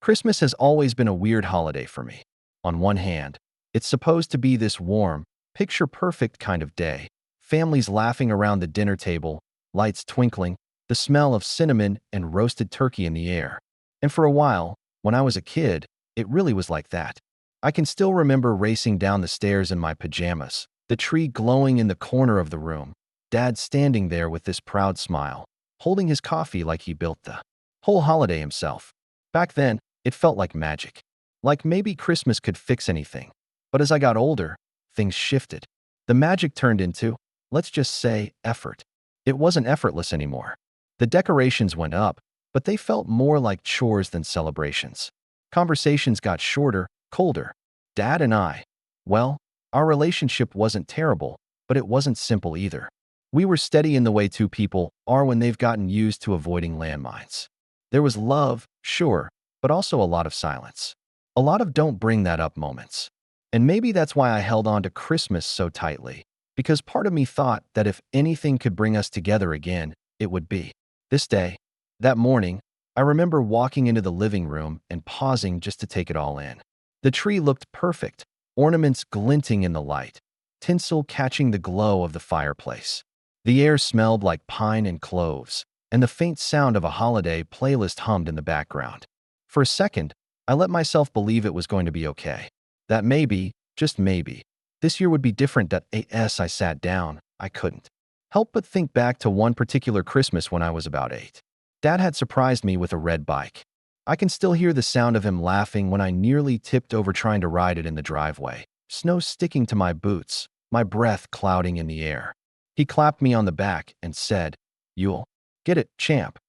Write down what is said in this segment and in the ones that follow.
Christmas has always been a weird holiday for me. On one hand, it's supposed to be this warm, picture-perfect kind of day. Families laughing around the dinner table, lights twinkling, the smell of cinnamon and roasted turkey in the air. And for a while, when I was a kid, it really was like that. I can still remember racing down the stairs in my pajamas, the tree glowing in the corner of the room, Dad standing there with this proud smile, holding his coffee like he built the whole holiday himself. Back then, it felt like magic. Like maybe Christmas could fix anything. But as I got older, things shifted. The magic turned into, let's just say, effort. It wasn't effortless anymore. The decorations went up, but they felt more like chores than celebrations. Conversations got shorter, colder. Dad and I, well, our relationship wasn't terrible, but it wasn't simple either. We were steady in the way two people are when they've gotten used to avoiding landmines. There was love, sure, but also a lot of silence. A lot of don't bring that up moments. And maybe that's why I held on to Christmas so tightly, because part of me thought that if anything could bring us together again, it would be this day. That morning, I remember walking into the living room and pausing just to take it all in. The tree looked perfect, ornaments glinting in the light, tinsel catching the glow of the fireplace. The air smelled like pine and cloves, and the faint sound of a holiday playlist hummed in the background. For a second, I let myself believe it was going to be okay. That maybe, just maybe, this year would be different. As I sat down, I couldn't help but think back to one particular Christmas when I was about 8. Dad had surprised me with a red bike. I can still hear the sound of him laughing when I nearly tipped over trying to ride it in the driveway, snow sticking to my boots, my breath clouding in the air. He clapped me on the back and said, "You'll get it, champ."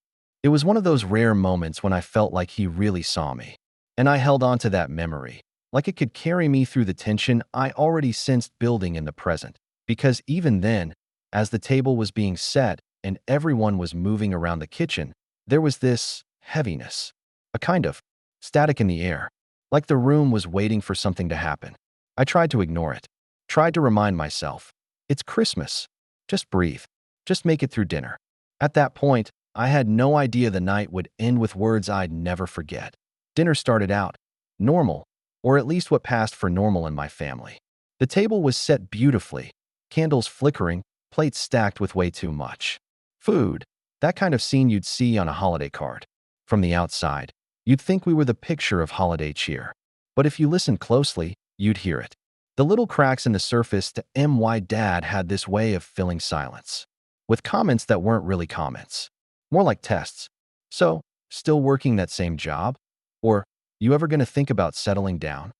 It was one of those rare moments when I felt like he really saw me. And I held on to that memory, like it could carry me through the tension I already sensed building in the present. Because even then, as the table was being set and everyone was moving around the kitchen, there was this heaviness, a kind of static in the air, like the room was waiting for something to happen. I tried to ignore it, tried to remind myself, it's Christmas. Just breathe. Just make it through dinner. At that point, I had no idea the night would end with words I'd never forget. Dinner started out normal, or at least what passed for normal in my family. The table was set beautifully, candles flickering, plates stacked with way too much food. That kind of scene you'd see on a holiday card. From the outside, you'd think we were the picture of holiday cheer. But if you listened closely, you'd hear it. The little cracks in the surface to my dad had this way of filling silence, with comments that weren't really comments, more like tests. So, still working that same job? Or, you ever gonna think about settling down?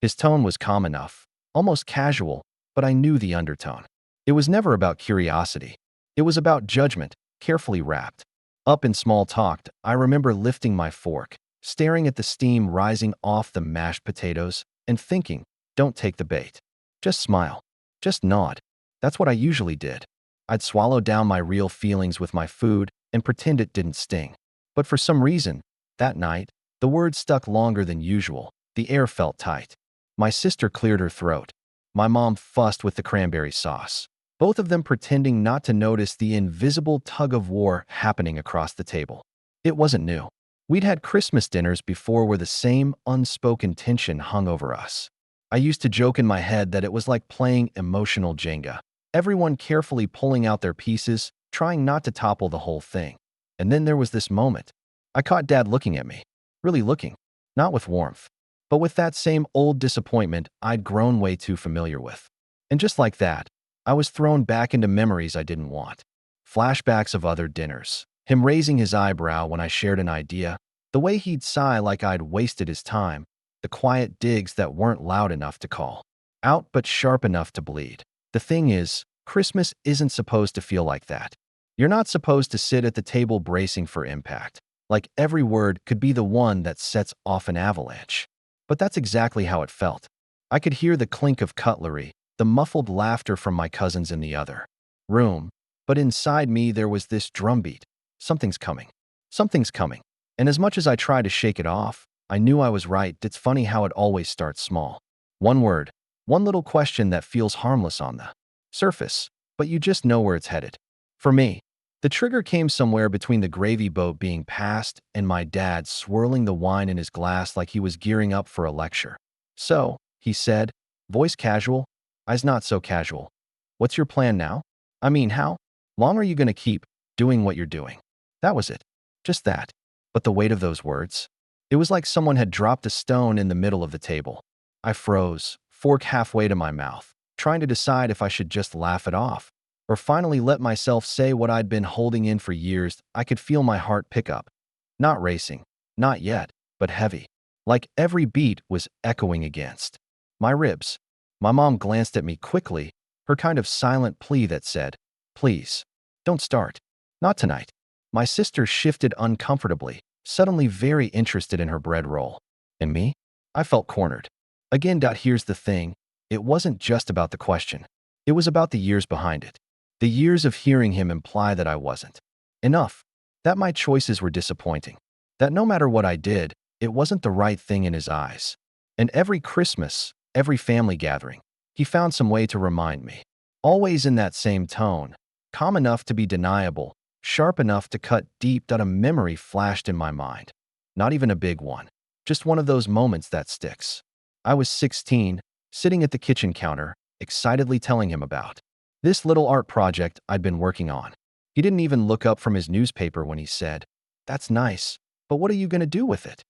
His tone was calm enough, almost casual, but I knew the undertone. It was never about curiosity. It was about judgment, carefully wrapped. Up in small talk, I remember lifting my fork, staring at the steam rising off the mashed potatoes, and thinking, don't take the bait. Just smile. Just nod. That's what I usually did. I'd swallow down my real feelings with my food and pretend it didn't sting. But for some reason, that night, the words stuck longer than usual. The air felt tight. My sister cleared her throat. My mom fussed with the cranberry sauce, both of them pretending not to notice the invisible tug-of-war happening across the table. It wasn't new. We'd had Christmas dinners before where the same unspoken tension hung over us. I used to joke in my head that it was like playing emotional Jenga, everyone carefully pulling out their pieces, trying not to topple the whole thing. And then there was this moment. I caught Dad looking at me, really looking, not with warmth, but with that same old disappointment I'd grown way too familiar with. And just like that, I was thrown back into memories I didn't want. Flashbacks of other dinners, him raising his eyebrow when I shared an idea, the way he'd sigh like I'd wasted his time, the quiet digs that weren't loud enough to call out but sharp enough to bleed. The thing is, Christmas isn't supposed to feel like that. You're not supposed to sit at the table bracing for impact, like every word could be the one that sets off an avalanche. But that's exactly how it felt. I could hear the clink of cutlery, the muffled laughter from my cousins in the other room, but inside me there was this drumbeat. Something's coming. Something's coming. And as much as I tried to shake it off, I knew I was right. It's funny how it always starts small. One word, one little question that feels harmless on the surface, but you just know where it's headed. For me, The trigger came somewhere between the gravy boat being passed and my dad swirling the wine in his glass like he was gearing up for a lecture. "So," he said, voice casual, eyes not so casual. "What's your plan now? I mean, how long are you going to keep doing what you're doing?" That was it. Just that. But the weight of those words. It was like someone had dropped a stone in the middle of the table. I froze, fork halfway to my mouth, trying to decide if I should just laugh it off or finally let myself say what I'd been holding in for years. I could feel my heart pick up. Not racing, not yet, but heavy. Like every beat was echoing against my ribs. My mom glanced at me quickly, her kind of silent plea that said, "Please, don't start. Not tonight." My sister shifted uncomfortably, suddenly very interested in her bread roll. And me? I felt cornered. Again, here's the thing. It wasn't just about the question. It was about the years behind it. The years of hearing him imply that I wasn't enough, that my choices were disappointing, that no matter what I did, it wasn't the right thing in his eyes. And every Christmas, every family gathering, he found some way to remind me. Always in that same tone, calm enough to be deniable, sharp enough to cut deep. A memory flashed in my mind. Not even a big one, just one of those moments that sticks. I was 16, sitting at the kitchen counter, excitedly telling him about this little art project I'd been working on. He didn't even look up from his newspaper when he said, "That's nice, but what are you going to do with it?"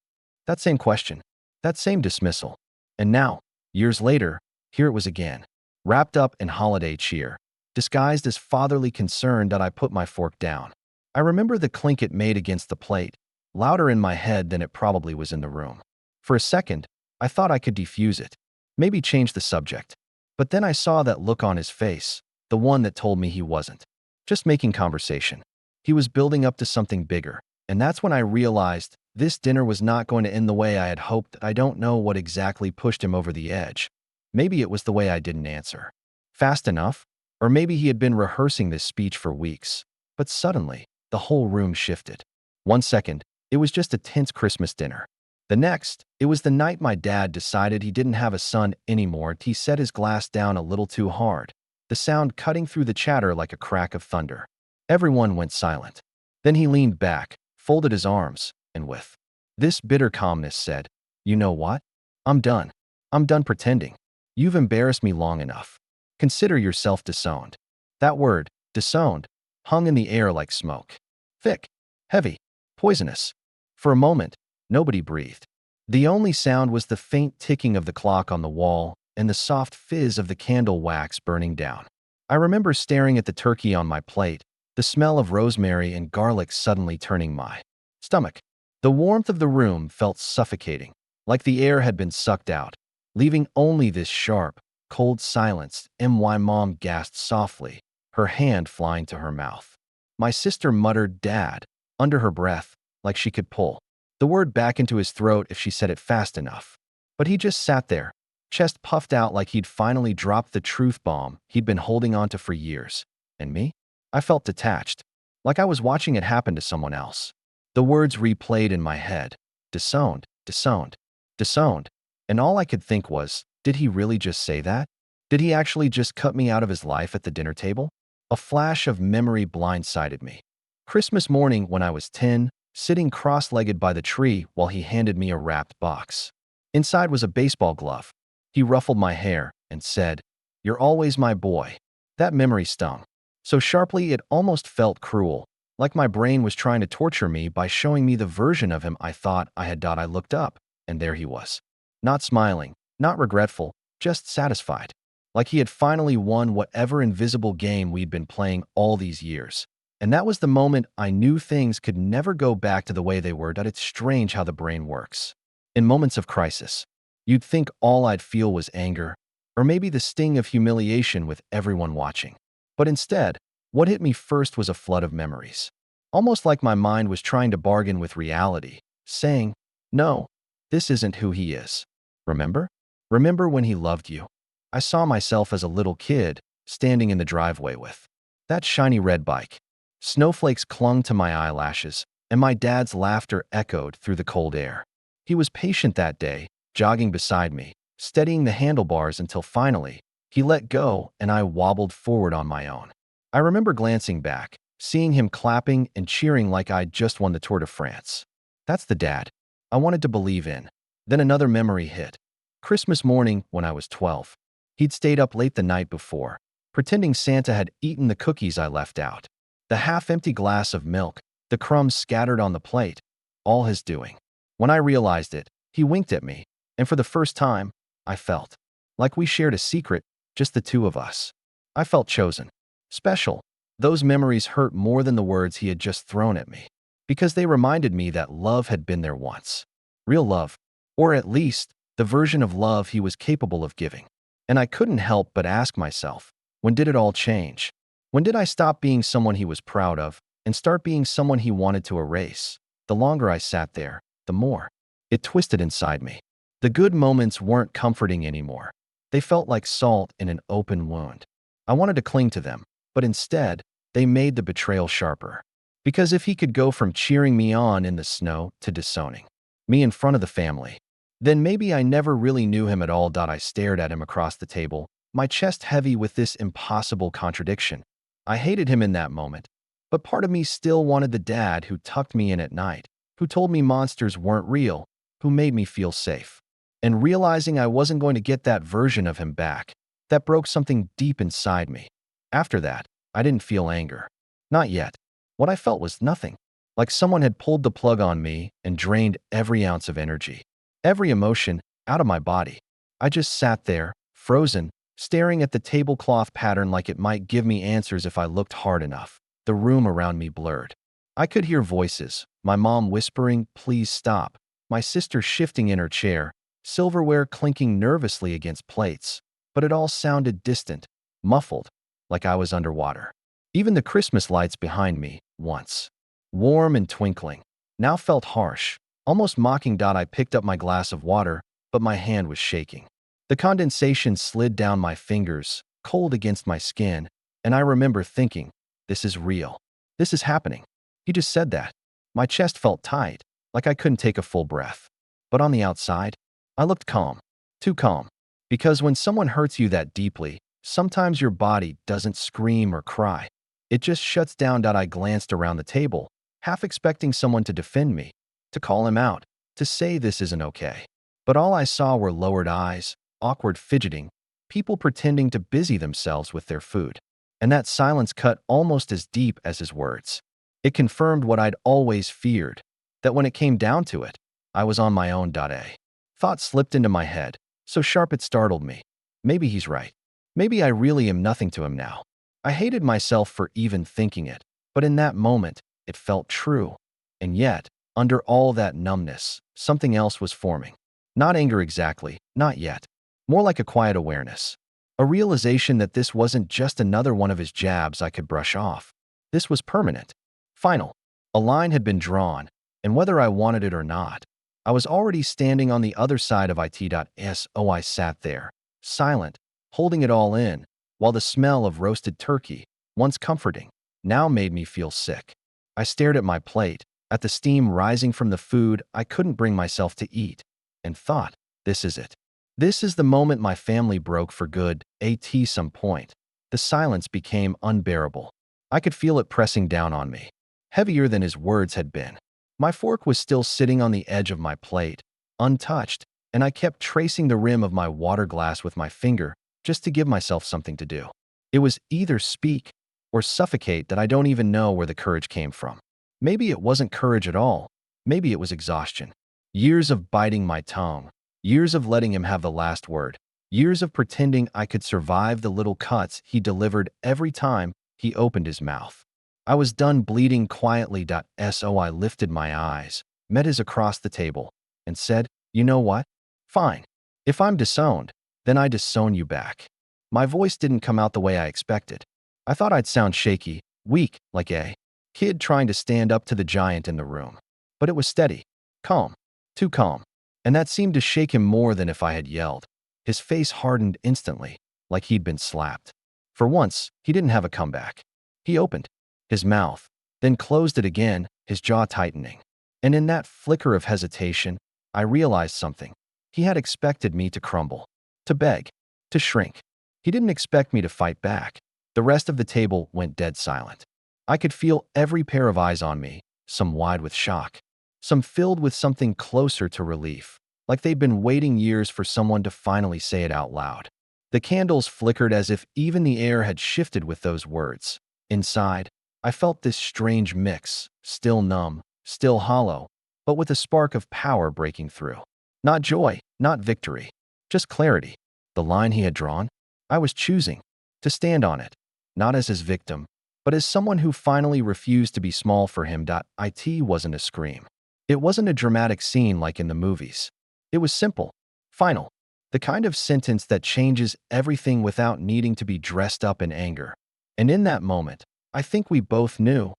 That same question, that same dismissal. And now, years later, here it was again, wrapped up in holiday cheer, disguised as fatherly concern. That I put my fork down. I remember the clink it made against the plate, louder in my head than it probably was in the room. For a second, I thought I could defuse it, maybe change the subject. But then I saw that look on his face, the one that told me he wasn't just making conversation. He was building up to something bigger. And that's when I realized this dinner was not going to end the way I had hoped. I don't know what exactly pushed him over the edge. Maybe it was the way I didn't answer fast enough, or maybe he had been rehearsing this speech for weeks. But suddenly, the whole room shifted. One second, it was just a tense Christmas dinner. The next, it was the night my dad decided he didn't have a son anymore. He set his glass down a little too hard, the sound cutting through the chatter like a crack of thunder. Everyone went silent. Then he leaned back, folded his arms, and with this bitter calmness said, "You know what? I'm done. I'm done pretending. You've embarrassed me long enough. Consider yourself disowned." That word, disowned, hung in the air like smoke. Thick, heavy, poisonous. For a moment, nobody breathed. The only sound was the faint ticking of the clock on the wall and the soft fizz of the candle wax burning down. I remember staring at the turkey on my plate, the smell of rosemary and garlic suddenly turning my stomach. The warmth of the room felt suffocating, like the air had been sucked out, leaving only this sharp, cold silence. My mom gasped softly, her hand flying to her mouth. My sister muttered "Dad" under her breath, like she could pull the word back into his throat if she said it fast enough. But he just sat there, chest puffed out like he'd finally dropped the truth bomb he'd been holding onto for years. And me? I felt detached, like I was watching it happen to someone else. The words replayed in my head. Disowned, disowned, disowned. And all I could think was, did he really just say that? Did he actually just cut me out of his life at the dinner table? A flash of memory blindsided me. Christmas morning when I was 10, sitting cross-legged by the tree while he handed me a wrapped box. Inside was a baseball glove. He ruffled my hair and said, "You're always my boy." That memory stung so sharply it almost felt cruel, like my brain was trying to torture me by showing me the version of him I thought I had. I looked up, and there he was. Not smiling, not regretful, just satisfied. Like he had finally won whatever invisible game we'd been playing all these years. And that was the moment I knew things could never go back to the way they were. It's strange how the brain works. In moments of crisis, you'd think all I'd feel was anger, or maybe the sting of humiliation with everyone watching. But instead, what hit me first was a flood of memories. Almost like my mind was trying to bargain with reality, saying, "No, this isn't who he is. Remember? Remember when he loved you?" I saw myself as a little kid, standing in the driveway with that shiny red bike. Snowflakes clung to my eyelashes, and my dad's laughter echoed through the cold air. He was patient that day, jogging beside me, steadying the handlebars until finally, he let go and I wobbled forward on my own. I remember glancing back, seeing him clapping and cheering like I'd just won the Tour de France. That's the dad I wanted to believe in. Then another memory hit. Christmas morning when I was 12. He'd stayed up late the night before, pretending Santa had eaten the cookies I left out. The half-empty glass of milk, the crumbs scattered on the plate, all his doing. When I realized it, he winked at me, and for the first time, I felt like we shared a secret, just the two of us. I felt chosen, special. Those memories hurt more than the words he had just thrown at me, because they reminded me that love had been there once. Real love, or at least the version of love he was capable of giving. And I couldn't help but ask myself, when did it all change? When did I stop being someone he was proud of and start being someone he wanted to erase? The longer I sat there, the more it twisted inside me. The good moments weren't comforting anymore. They felt like salt in an open wound. I wanted to cling to them, but instead, they made the betrayal sharper. Because if he could go from cheering me on in the snow to disowning me in front of the family, then maybe I never really knew him at all. I stared at him across the table, my chest heavy with this impossible contradiction. I hated him in that moment, but part of me still wanted the dad who tucked me in at night, who told me monsters weren't real, who made me feel safe. And realizing I wasn't going to get that version of him back, that broke something deep inside me. After that, I didn't feel anger. Not yet. What I felt was nothing. Like someone had pulled the plug on me and drained every ounce of energy, every emotion out of my body. I just sat there, frozen, staring at the tablecloth pattern like it might give me answers if I looked hard enough. The room around me blurred. I could hear voices, my mom whispering, "Please stop," my sister shifting in her chair, silverware clinking nervously against plates. But it all sounded distant, muffled, like I was underwater. Even the Christmas lights behind me, once warm and twinkling, now felt harsh, almost mocking. I picked up my glass of water, but my hand was shaking. The condensation slid down my fingers, cold against my skin, and I remember thinking, this is real. This is happening. He just said that. My chest felt tight, like I couldn't take a full breath. But on the outside, I looked calm. Too calm. Because when someone hurts you that deeply, sometimes your body doesn't scream or cry. It just shuts down. I glanced around the table, half expecting someone to defend me, to call him out, to say this isn't okay. But all I saw were lowered eyes, awkward fidgeting, people pretending to busy themselves with their food. And that silence cut almost as deep as his words. It confirmed what I'd always feared, that when it came down to it, I was on my own. A thought slipped into my head, so sharp it startled me. Maybe he's right. Maybe I really am nothing to him now. I hated myself for even thinking it, but in that moment, it felt true. And yet, under all that numbness, something else was forming. Not anger exactly, not yet. More like a quiet awareness. A realization that this wasn't just another one of his jabs I could brush off. This was permanent. Final. A line had been drawn, and whether I wanted it or not, I was already standing on the other side of it. So I sat there, silent, holding it all in, while the smell of roasted turkey, once comforting, now made me feel sick. I stared at my plate, at the steam rising from the food I couldn't bring myself to eat, and thought, this is it. This is the moment my family broke for good. At some point, the silence became unbearable. I could feel it pressing down on me, heavier than his words had been. My fork was still sitting on the edge of my plate, untouched, and I kept tracing the rim of my water glass with my finger just to give myself something to do. It was either speak or suffocate. That I don't even know where the courage came from. Maybe it wasn't courage at all. Maybe it was exhaustion. Years of biting my tongue. Years of letting him have the last word. Years of pretending I could survive the little cuts he delivered every time he opened his mouth. I was done bleeding quietly. So I lifted my eyes, met his across the table, and said, "You know what? Fine. If I'm disowned, then I disown you back." My voice didn't come out the way I expected. I thought I'd sound shaky, weak, like a kid trying to stand up to the giant in the room. But it was steady, calm, too calm, and that seemed to shake him more than if I had yelled. His face hardened instantly, like he'd been slapped. For once, he didn't have a comeback. He opened his mouth, then closed it again, his jaw tightening. And in that flicker of hesitation, I realized something. He had expected me to crumble, to beg, to shrink. He didn't expect me to fight back. The rest of the table went dead silent. I could feel every pair of eyes on me, some wide with shock, some filled with something closer to relief, like they'd been waiting years for someone to finally say it out loud. The candles flickered as if even the air had shifted with those words. Inside, I felt this strange mix, still numb, still hollow, but with a spark of power breaking through. Not joy, not victory, just clarity. The line he had drawn, I was choosing to stand on it, not as his victim, but as someone who finally refused to be small for him. It wasn't a scream. It wasn't a dramatic scene like in the movies. It was simple, final, the kind of sentence that changes everything without needing to be dressed up in anger. And in that moment, I think we both knew.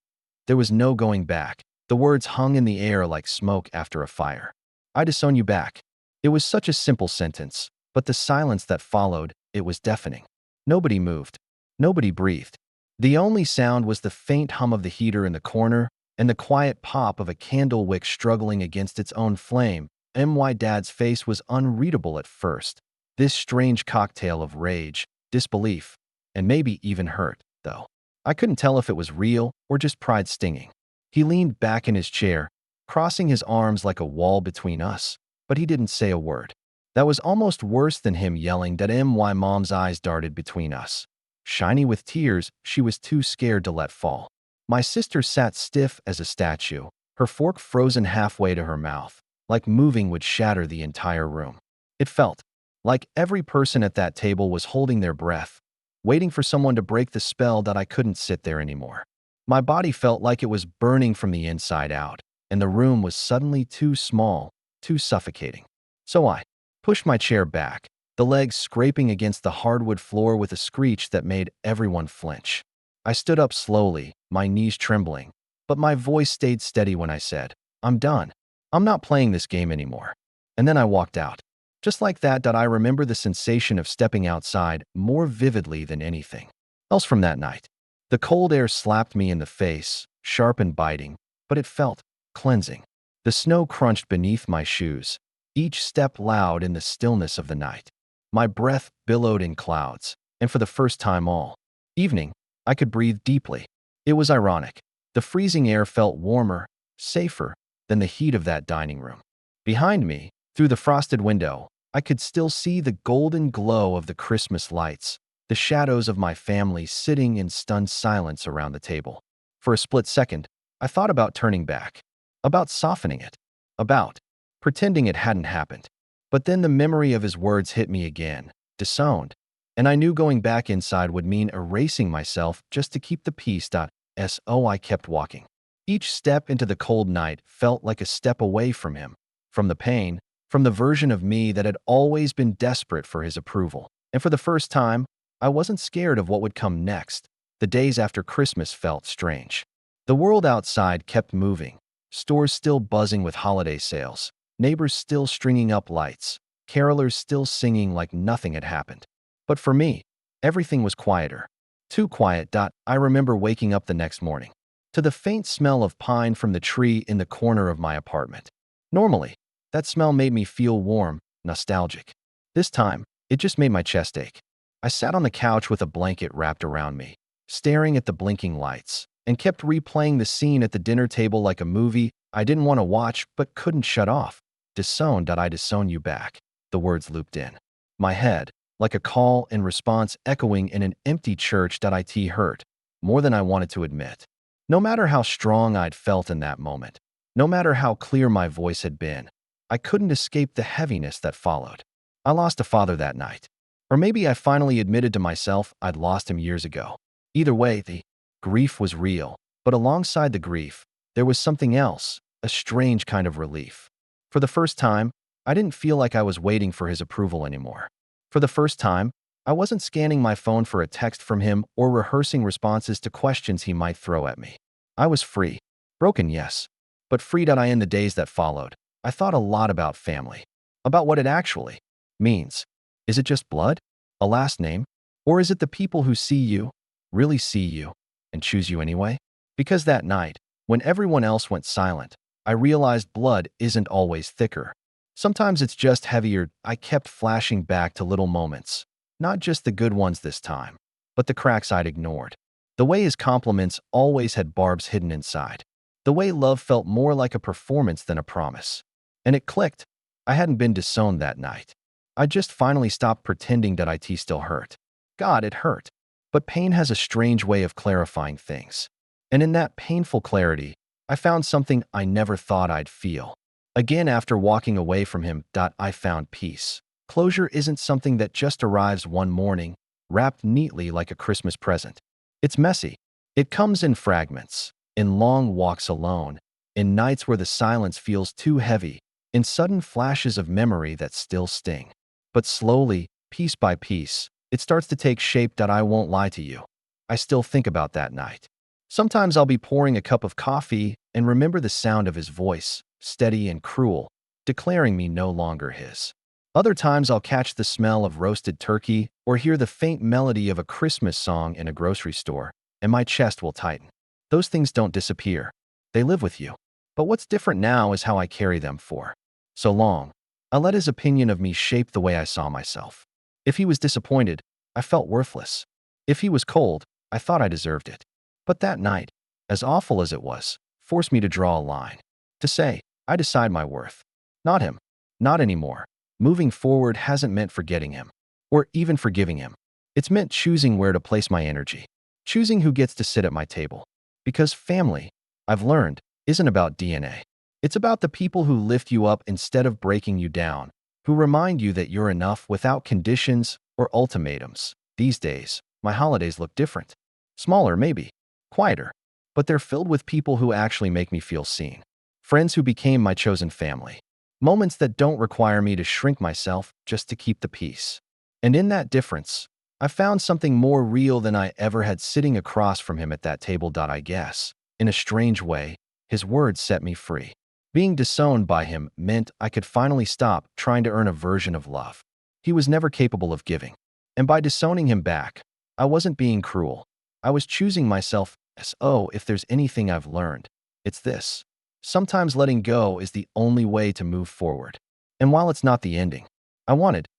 There was no going back. The words hung in the air like smoke after a fire. I disown you back. It was such a simple sentence, but the silence that followed, it was deafening. Nobody moved. Nobody breathed. The only sound was the faint hum of the heater in the corner and the quiet pop of a candle wick struggling against its own flame. My dad's face was unreadable at first. This strange cocktail of rage, disbelief, and maybe even hurt, though. I couldn't tell if it was real or just pride stinging. He leaned back in his chair, crossing his arms like a wall between us, but he didn't say a word. That was almost worse than him yelling. My mom's eyes darted between us. Shiny with tears, she was too scared to let fall. My sister sat stiff as a statue, her fork frozen halfway to her mouth, like moving would shatter the entire room. It felt like every person at that table was holding their breath, waiting for someone to break the spell that I couldn't sit there anymore. My body felt like it was burning from the inside out, and the room was suddenly too small, too suffocating. So I pushed my chair back, the legs scraping against the hardwood floor with a screech that made everyone flinch. I stood up slowly, my knees trembling, but my voice stayed steady when I said, "I'm done. I'm not playing this game anymore." And then I walked out. Just like that, I remember the sensation of stepping outside more vividly than anything else from that night. The cold air slapped me in the face, sharp and biting, but it felt cleansing. The snow crunched beneath my shoes, each step loud in the stillness of the night. My breath billowed in clouds, and for the first time all evening, I could breathe deeply. It was ironic. The freezing air felt warmer, safer than the heat of that dining room. Behind me, through the frosted window, I could still see the golden glow of the Christmas lights, the shadows of my family sitting in stunned silence around the table. For a split second, I thought about turning back, about softening it, about pretending it hadn't happened. But then the memory of his words hit me again, disowned, and I knew going back inside would mean erasing myself just to keep the peace. So I kept walking. Each step into the cold night felt like a step away from him, from the pain, from the version of me that had always been desperate for his approval. And for the first time, I wasn't scared of what would come next. The days after Christmas felt strange. The world outside kept moving, stores still buzzing with holiday sales, neighbors still stringing up lights, carolers still singing like nothing had happened. But for me, everything was quieter. Too quiet. I remember waking up the next morning to the faint smell of pine from the tree in the corner of my apartment. Normally, that smell made me feel warm, nostalgic. This time, it just made my chest ache. I sat on the couch with a blanket wrapped around me, staring at the blinking lights, and kept replaying the scene at the dinner table like a movie I didn't want to watch but couldn't shut off. Disowned. I disown you back. The words looped in my head, like a call and response echoing in an empty church. It hurt more than I wanted to admit. No matter how strong I'd felt in that moment, no matter how clear my voice had been, I couldn't escape the heaviness that followed. I lost a father that night. Or maybe I finally admitted to myself I'd lost him years ago. Either way, the grief was real, but alongside the grief, there was something else, a strange kind of relief. For the first time, I didn't feel like I was waiting for his approval anymore. For the first time, I wasn't scanning my phone for a text from him or rehearsing responses to questions he might throw at me. I was free. Broken, yes, but free. In the days that followed, I thought a lot about family, about what it actually means. Is it just blood? A last name? Or is it the people who see you, really see you, and choose you anyway? Because that night, when everyone else went silent, I realized blood isn't always thicker. Sometimes it's just heavier. I kept flashing back to little moments, not just the good ones this time, but the cracks I'd ignored. The way his compliments always had barbs hidden inside. The way love felt more like a performance than a promise. And it clicked. I hadn't been disowned that night. I just finally stopped pretending that it still hurt. God, it hurt. But pain has a strange way of clarifying things. And in that painful clarity, I found something I never thought I'd feel. Again, after walking away from him, I found peace. Closure isn't something that just arrives one morning, wrapped neatly like a Christmas present. It's messy. It comes in fragments, in long walks alone, in nights where the silence feels too heavy, in sudden flashes of memory that still sting. But slowly, piece by piece, it starts to take shape. I won't lie to you. I still think about that night. Sometimes I'll be pouring a cup of coffee and remember the sound of his voice, steady and cruel, declaring me no longer his. Other times I'll catch the smell of roasted turkey or hear the faint melody of a Christmas song in a grocery store, and my chest will tighten. Those things don't disappear. They live with you. But what's different now is how I carry them for so long. I let his opinion of me shape the way I saw myself. If he was disappointed, I felt worthless. If he was cold, I thought I deserved it. But that night, as awful as it was, forced me to draw a line. To say, I decide my worth. Not him. Not anymore. Moving forward hasn't meant forgetting him. Or even forgiving him. It's meant choosing where to place my energy. Choosing who gets to sit at my table. Because family, I've learned, isn't about DNA. It's about the people who lift you up instead of breaking you down, who remind you that you're enough without conditions or ultimatums. These days, my holidays look different. Smaller, maybe. Quieter. But they're filled with people who actually make me feel seen. Friends who became my chosen family. Moments that don't require me to shrink myself just to keep the peace. And in that difference, I found something more real than I ever had sitting across from him at that table. I guess, in a strange way, his words set me free. Being disowned by him meant I could finally stop trying to earn a version of love he was never capable of giving. And by disowning him back, I wasn't being cruel. I was choosing myself as, if there's anything I've learned, it's this. Sometimes letting go is the only way to move forward. And while it's not the ending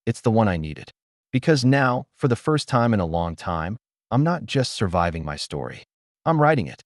it's the one I needed. Because now, for the first time in a long time, I'm not just surviving my story. I'm writing it.